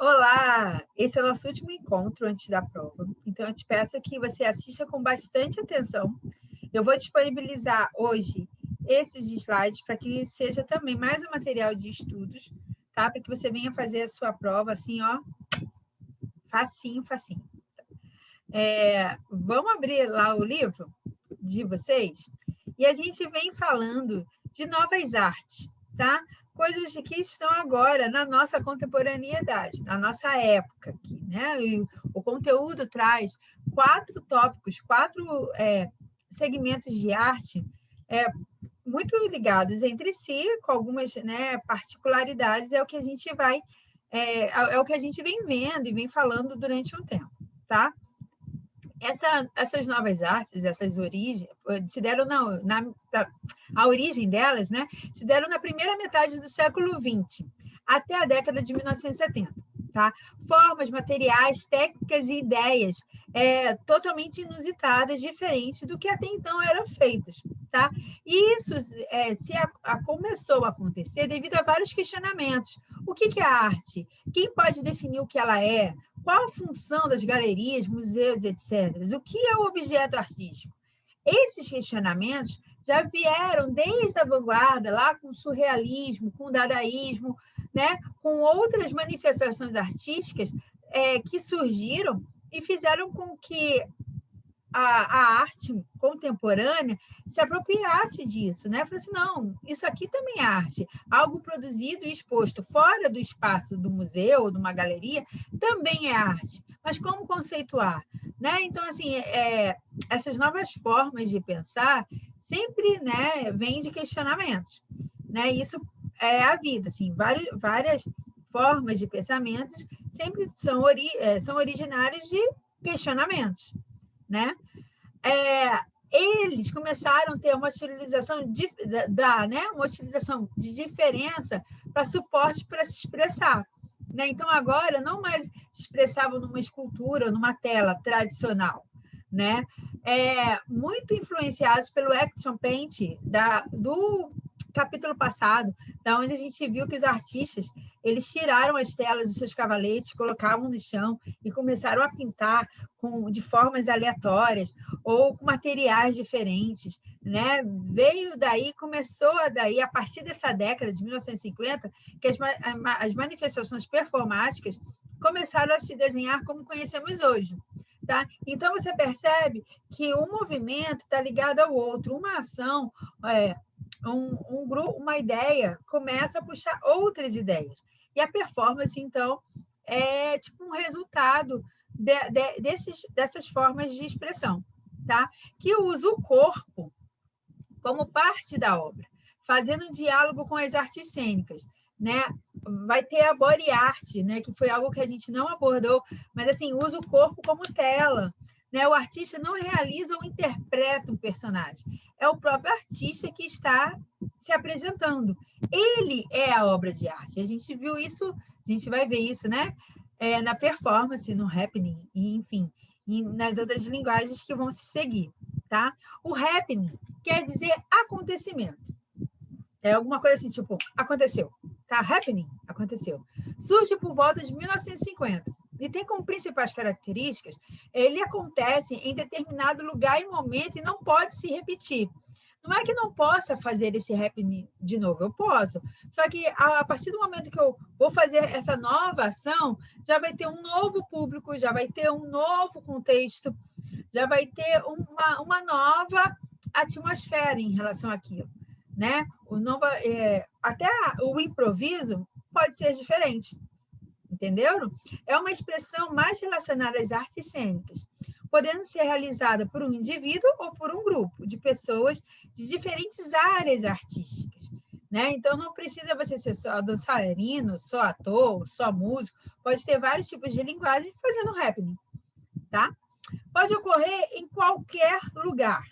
Olá! Esse é o nosso último encontro antes da prova. Então, eu te peço que você assista com bastante atenção. Eu vou disponibilizar hoje esses slides para que seja também mais um material de estudos, tá? Para que você venha fazer a sua prova assim, ó, facinho, facinho. Vamos abrir lá o livro de vocês e a gente vem falando de novas artes, tá? Coisas que estão agora na nossa contemporaneidade, na nossa época aqui, né? E o conteúdo traz 4 tópicos, 4 segmentos de arte muito ligados entre si, com algumas, né, particularidades, é o que a gente vai é o que a gente vem vendo e vem falando durante um tempo, tá? Essas novas artes, essas origens, se deram a origem delas, né, se deram na primeira metade do século XX, até a década de 1970. Tá? Formas, materiais, técnicas e ideias totalmente inusitadas, diferentes do que até então eram feitas. Tá? E isso começou a acontecer devido a vários questionamentos. O que é a arte? Quem pode definir o que ela é? Qual a função das galerias, museus, etc.? O que é o objeto artístico? Esses questionamentos já vieram desde a vanguarda, lá com o surrealismo, com o dadaísmo, né? Com outras manifestações artísticas que surgiram e fizeram com que a arte contemporânea se apropriasse disso, né? Falou assim, não, isso aqui também é arte. Algo produzido e exposto fora do espaço do museu ou de uma galeria também é arte. Mas como conceituar? Né? Então, assim, essas novas formas de pensar sempre, né, vêm de questionamentos. Né? Isso é a vida, assim, várias formas de pensamentos sempre são originários de questionamentos. Né? Eles começaram a ter uma utilização uma utilização de diferença para suporte para se expressar. Né? Então, agora, não mais se expressavam numa escultura, numa tela tradicional. Né? Muito influenciados pelo Action Paint do capítulo passado, da onde a gente viu que os artistas eles tiraram as telas dos seus cavaletes, colocavam no chão e começaram a pintar de formas aleatórias ou com materiais diferentes, né? Começou a partir dessa década de 1950, que as manifestações performáticas começaram a se desenhar como conhecemos hoje. Tá? Então, você percebe que um movimento está ligado ao outro, uma ação, grupo, uma ideia começa a puxar outras ideias. E a performance, então, é tipo um resultado dessas formas de expressão, tá? Que usa o corpo como parte da obra, fazendo um diálogo com as artes cênicas, né? Vai ter a body art, né? Que foi algo que a gente não abordou, mas assim usa o corpo como tela, né? O artista não realiza ou interpreta um personagem, é o próprio artista que está se apresentando. Ele é a obra de arte. A gente viu isso, a gente vai ver isso, né? Na performance, no happening, e, enfim, e nas outras linguagens que vão se seguir, tá? O happening quer dizer acontecimento. É alguma coisa assim, tipo, aconteceu. Tá? Happening, aconteceu. Surge por volta de 1950 e tem como principais características, ele acontece em determinado lugar e momento e não pode se repetir. Não é que não possa fazer esse happening de novo, eu posso. Só que a partir do momento que eu vou fazer essa nova ação, já vai ter um novo público, já vai ter um novo contexto, já vai ter uma nova atmosfera em relação àquilo. Né? Até o improviso pode ser diferente. Entenderam? É uma expressão mais relacionada às artes cênicas, podendo ser realizada por um indivíduo ou por um grupo de pessoas de diferentes áreas artísticas. Né? Então, não precisa você ser só dançarino, só ator, só músico, pode ter vários tipos de linguagem fazendo happening. Tá? Pode ocorrer em qualquer lugar.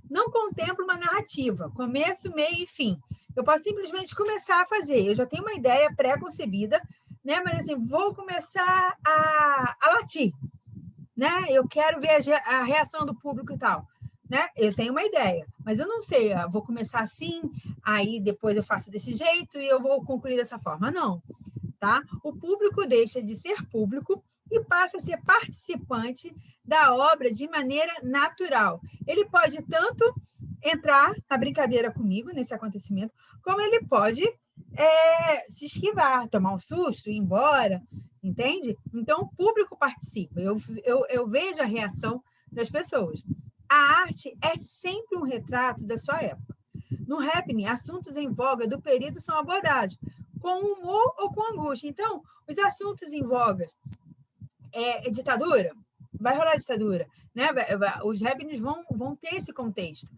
Não contempla uma narrativa, começo, meio e fim. Eu posso simplesmente começar a fazer. Eu já tenho uma ideia pré-concebida, né? Mas assim, vou começar a latir. Né? Eu quero ver a reação do público e tal. Né? Eu tenho uma ideia, mas eu não sei, eu vou começar assim, aí depois eu faço desse jeito e eu vou concluir dessa forma. Não. tá? O público deixa de ser público e passa a ser participante da obra de maneira natural. Ele pode tanto entrar na brincadeira comigo, nesse acontecimento, como ele pode se esquivar, tomar um susto, ir embora, entende? Então, o público participa, eu vejo a reação das pessoas. A arte é sempre um retrato da sua época. No happening, assuntos em voga do período são abordados, com humor ou com angústia. Então, os assuntos em voga ditadura, vai rolar ditadura, né? Os happenings vão ter esse contexto.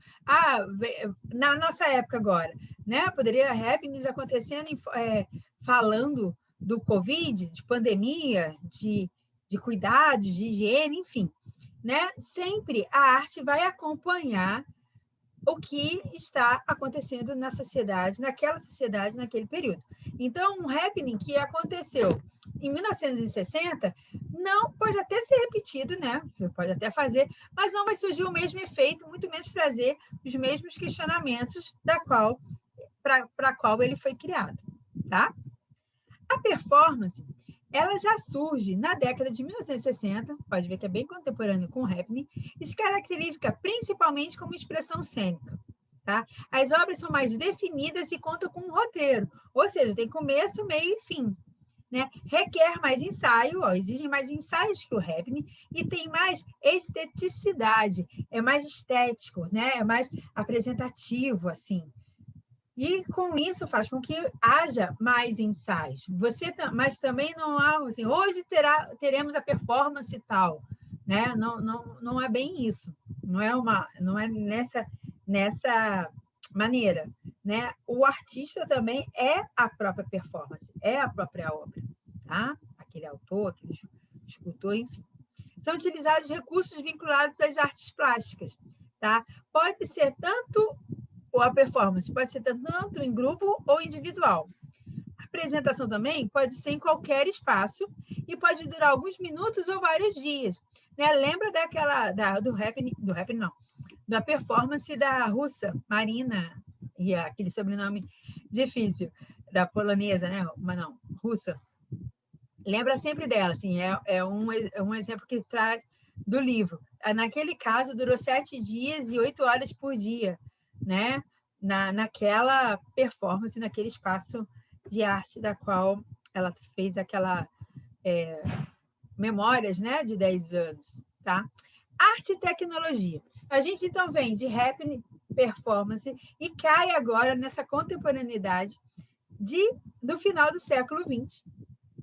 Na nossa época agora, né? Poderia happenings acontecendo falando do Covid, de pandemia, de cuidados, de higiene, enfim, né? Sempre a arte vai acompanhar o que está acontecendo na sociedade, naquele período. Então, um happening que aconteceu em 1960 não pode até ser repetido, né? Pode até fazer, mas não vai surgir o mesmo efeito, muito menos trazer os mesmos questionamentos para qual ele foi criado, tá? A performance, ela já surge na década de 1960, pode ver que é bem contemporâneo com o happening, e se caracteriza principalmente como expressão cênica. Tá? As obras são mais definidas e contam com um roteiro, ou seja, tem começo, meio e fim. Né? Requer mais ensaio, exigem mais ensaios que o happening, e tem mais esteticidade, é mais estético, né? É mais apresentativo, assim. E com isso faz com que haja mais ensaios. Mas também não há assim, hoje teremos a performance tal, né? Não é bem isso. Não é nessa maneira, né? O artista também é a própria performance, é a própria obra, tá? Aquele autor, aquele escultor, enfim. São utilizados recursos vinculados às artes plásticas, tá? Pode ser tanto a performance pode ser tanto em grupo ou individual. A apresentação também pode ser em qualquer espaço e pode durar alguns minutos ou vários dias. Né? Lembra do happening não, da performance da russa, Marina, e aquele sobrenome difícil, da polonesa, né? Mas não, russa. Lembra sempre dela, assim, é um exemplo que traz do livro. Naquele caso, durou 7 dias e 8 horas por dia, né? Naquela performance, naquele espaço de arte da qual ela fez aquela memórias, né, de 10 anos, tá? Arte e tecnologia. A gente, então, vem de happening, performance e cai agora nessa contemporaneidade do final do século XX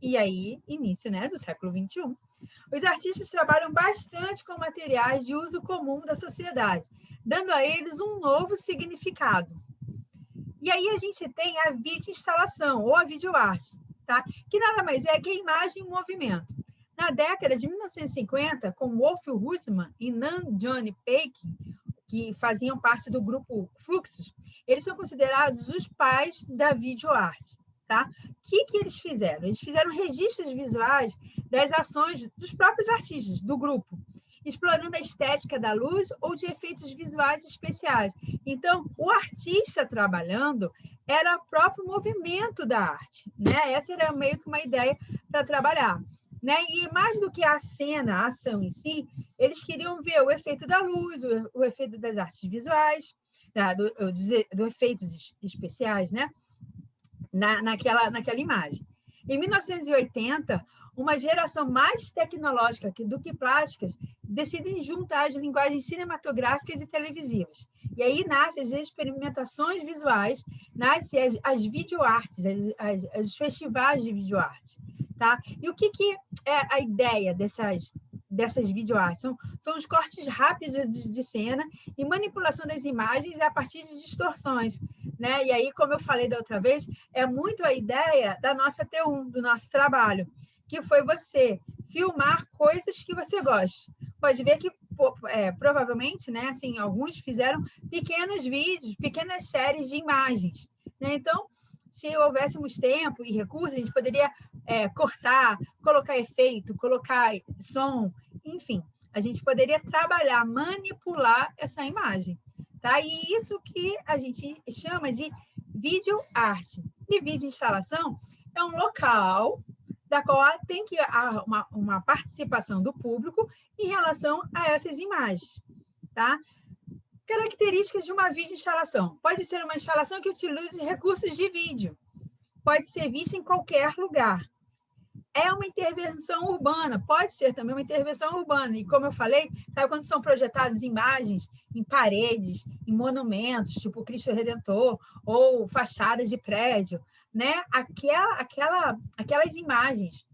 e aí início, né, do século XXI. Os artistas trabalham bastante com materiais de uso comum da sociedade, dando a eles um novo significado. E aí a gente tem a videoinstalação, ou a videoarte, tá? Que nada mais é que a imagem em movimento. Na década de 1950, com Wolf Russmann e Nan Johnny Peake, que faziam parte do grupo Fluxus, eles são considerados os pais da videoarte. Tá? O que eles fizeram? Eles fizeram registros visuais das ações dos próprios artistas, do grupo, explorando a estética da luz ou de efeitos visuais especiais. Então, o artista trabalhando era o próprio movimento da arte. Né? Essa era meio que uma ideia para trabalhar. Né? E mais do que a cena, a ação em si, eles queriam ver o efeito da luz, o efeito das artes visuais, dos efeitos especiais, né? Naquela imagem. Em 1980, uma geração mais tecnológica do que plásticas decidem juntar as linguagens cinematográficas e televisivas. E aí nascem as experimentações visuais, nascem as videoartes, os festivais de videoarte. Tá? E o que é a ideia dessas videoartes? São os cortes rápidos de cena e manipulação das imagens a partir de distorções. Né? E aí, como eu falei da outra vez, é muito a ideia da nossa T1, do nosso trabalho, que foi você filmar coisas que você gosta. Pode ver que, provavelmente, né, assim, alguns fizeram pequenos vídeos, pequenas séries de imagens. Né? Então, se houvéssemos tempo e recursos, a gente poderia cortar, colocar efeito, colocar som, enfim, a gente poderia trabalhar, manipular essa imagem. Tá? E isso que a gente chama de videoarte. E videoinstalação é um local da qual tem que haver uma participação do público em relação a essas imagens, tá? Características de uma videoinstalação. Pode ser uma instalação que utilize recursos de vídeo. Pode ser vista em qualquer lugar. É uma intervenção urbana, pode ser também uma intervenção urbana. E como eu falei, sabe quando são projetadas imagens em paredes, em monumentos, tipo Cristo Redentor, ou fachadas de prédio, né? Aquelas imagens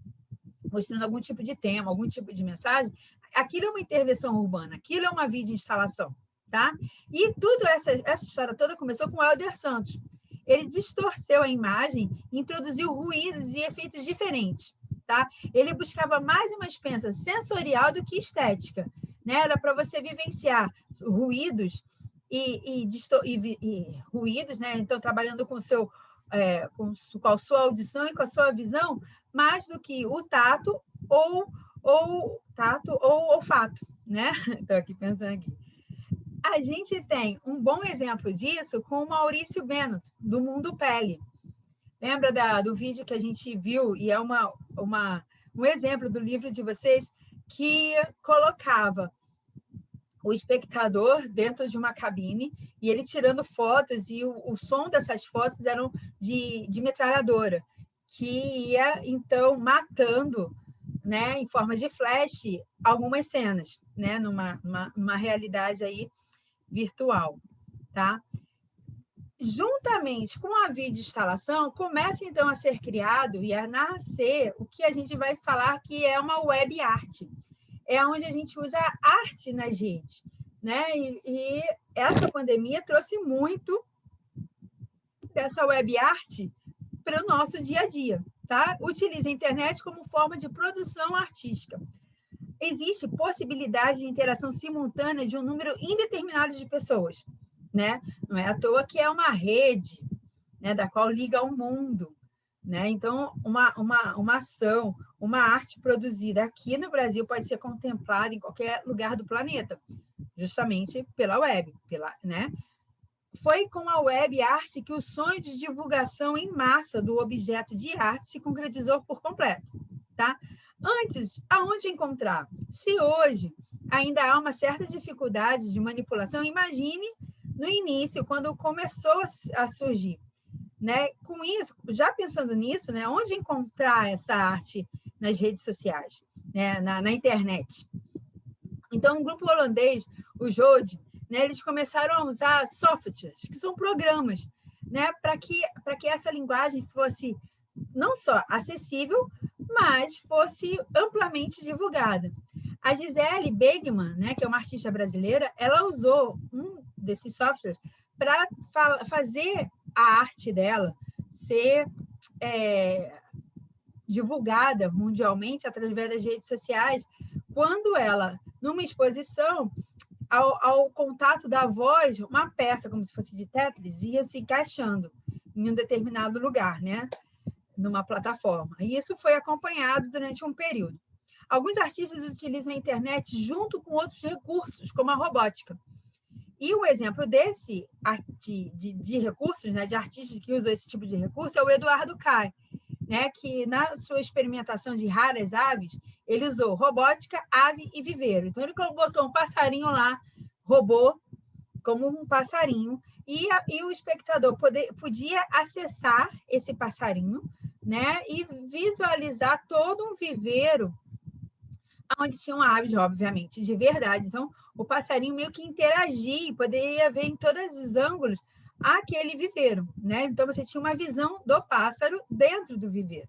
mostrando algum tipo de tema, algum tipo de mensagem, aquilo é uma intervenção urbana, aquilo é uma videoinstalação, tá? E tudo essa história toda começou com o Helder Santos. Ele distorceu a imagem, introduziu ruídos e efeitos diferentes, tá? Ele buscava mais uma experiência sensorial do que estética, né? Era para você vivenciar ruídos e ruídos, né? Então, trabalhando com a sua audição e com a sua visão, mais do que o tato ou olfato, né? Estou aqui pensando aqui. A gente tem um bom exemplo disso com o Maurício Bennett, do Mundo Pele. Lembra do vídeo que a gente viu? E é um exemplo do livro de vocês que colocava o espectador dentro de uma cabine e ele tirando fotos, e o som dessas fotos eram de metralhadora, que ia, então, matando, né, em forma de flash, algumas cenas, né, numa realidade aí virtual, tá? Juntamente com a videoinstalação, começa, então, a ser criado e a nascer o que a gente vai falar que é uma web art. É onde a gente usa arte nas redes, né? E essa pandemia trouxe muito dessa web art para o nosso dia a dia, tá? Utiliza a internet como forma de produção artística. Existe possibilidade de interação simultânea de um número indeterminado de pessoas, né? Não é à toa que é uma rede, né, da qual liga ao mundo, né? Então, uma ação, uma arte produzida aqui no Brasil pode ser contemplada em qualquer lugar do planeta, justamente pela web, né? Foi com a web arte que o sonho de divulgação em massa do objeto de arte se concretizou por completo, tá? Antes, aonde encontrar? Se hoje ainda há uma certa dificuldade de manipulação, imagine no início, quando começou a surgir, né? Com isso, já pensando nisso, né? Onde encontrar essa arte nas redes sociais, né? Na internet? Então, um grupo holandês, o Jode, né? Eles começaram a usar softwares, que são programas, né? Para que essa linguagem fosse não só acessível, mas fosse amplamente divulgada. A Gisele Begman, né, que é uma artista brasileira, ela usou um desses softwares para fazer a arte dela ser divulgada mundialmente através das redes sociais, quando ela, numa exposição, ao contato da voz, uma peça, como se fosse de Tetris, ia se encaixando em um determinado lugar, né? Numa plataforma. E isso foi acompanhado durante um período. Alguns artistas utilizam a internet junto com outros recursos, como a robótica. E o exemplo desse de recursos, né, de artistas que usam esse tipo de recurso, é o Eduardo Cai, né, que na sua experimentação de raras aves, ele usou robótica, ave e viveiro. Então, ele botou um passarinho lá, robô, como um passarinho, e o espectador podia acessar esse passarinho, né, e visualizar todo um viveiro onde tinham aves, obviamente, de verdade. Então, o passarinho meio que interagia e poderia ver em todos os ângulos aquele viveiro, né? Então, você tinha uma visão do pássaro dentro do viveiro,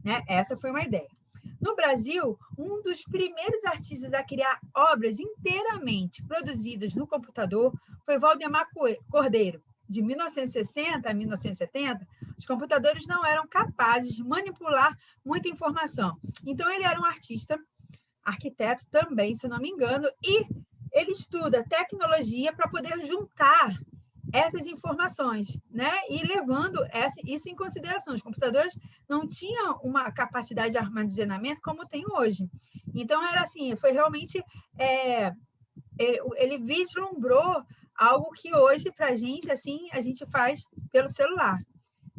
né? Essa foi uma ideia. No Brasil, um dos primeiros artistas a criar obras inteiramente produzidas no computador foi Valdemar Cordeiro. De 1960 a 1970, os computadores não eram capazes de manipular muita informação. Então, ele era um artista, arquiteto também, se eu não me engano, e ele estuda tecnologia para poder juntar essas informações, né? E levando isso em consideração. Os computadores não tinham uma capacidade de armazenamento como tem hoje. Então, era assim, foi realmente... ele vislumbrou algo que hoje, para a gente, assim, a gente faz pelo celular,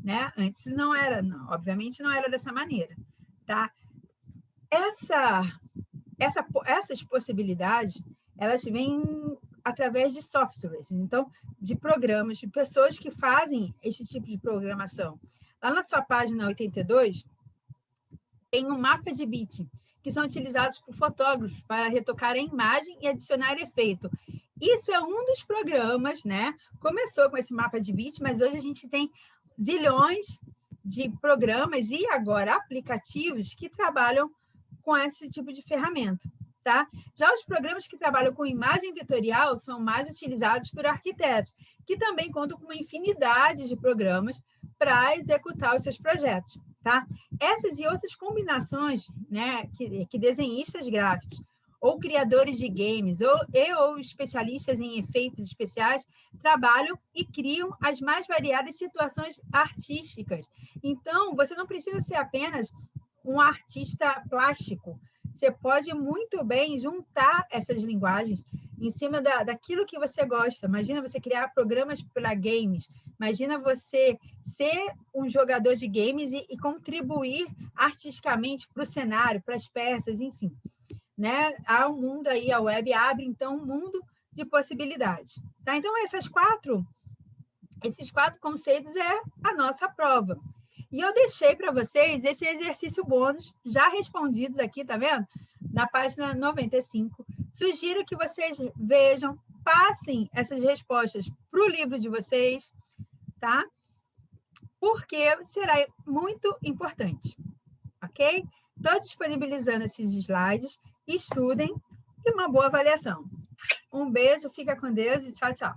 né? Antes não era, não, obviamente não era dessa maneira, tá? Essas possibilidades, elas vêm através de softwares, então, de programas, de pessoas que fazem esse tipo de programação. Lá na sua página 82, tem um mapa de bit, que são utilizados por fotógrafos para retocar a imagem e adicionar efeito. Isso é um dos programas, né? Começou com esse mapa de bit, mas hoje a gente tem zilhões de programas e agora aplicativos que trabalham com esse tipo de ferramenta, tá? Já os programas que trabalham com imagem vetorial são mais utilizados por arquitetos, que também contam com uma infinidade de programas para executar os seus projetos, tá? Essas e outras combinações, né, que desenhistas gráficos ou criadores de games ou especialistas em efeitos especiais trabalham e criam as mais variadas situações artísticas. Então, você não precisa ser apenas um artista plástico. Você pode muito bem juntar essas linguagens em cima daquilo que você gosta. Imagina você criar programas para games. Imagina você ser um jogador de games e contribuir artisticamente para o cenário, para as peças, enfim. Né? Há um mundo aí, a web abre, então, um mundo de possibilidades. Tá? Então, esses quatro conceitos é a nossa prova. E eu deixei para vocês esse exercício bônus, já respondidos aqui, tá vendo? Na página 95. Sugiro que vocês vejam, passem essas respostas para o livro de vocês, tá? Porque será muito importante, ok? Estou disponibilizando esses slides, estudem e uma boa avaliação. Um beijo, fica com Deus e tchau, tchau.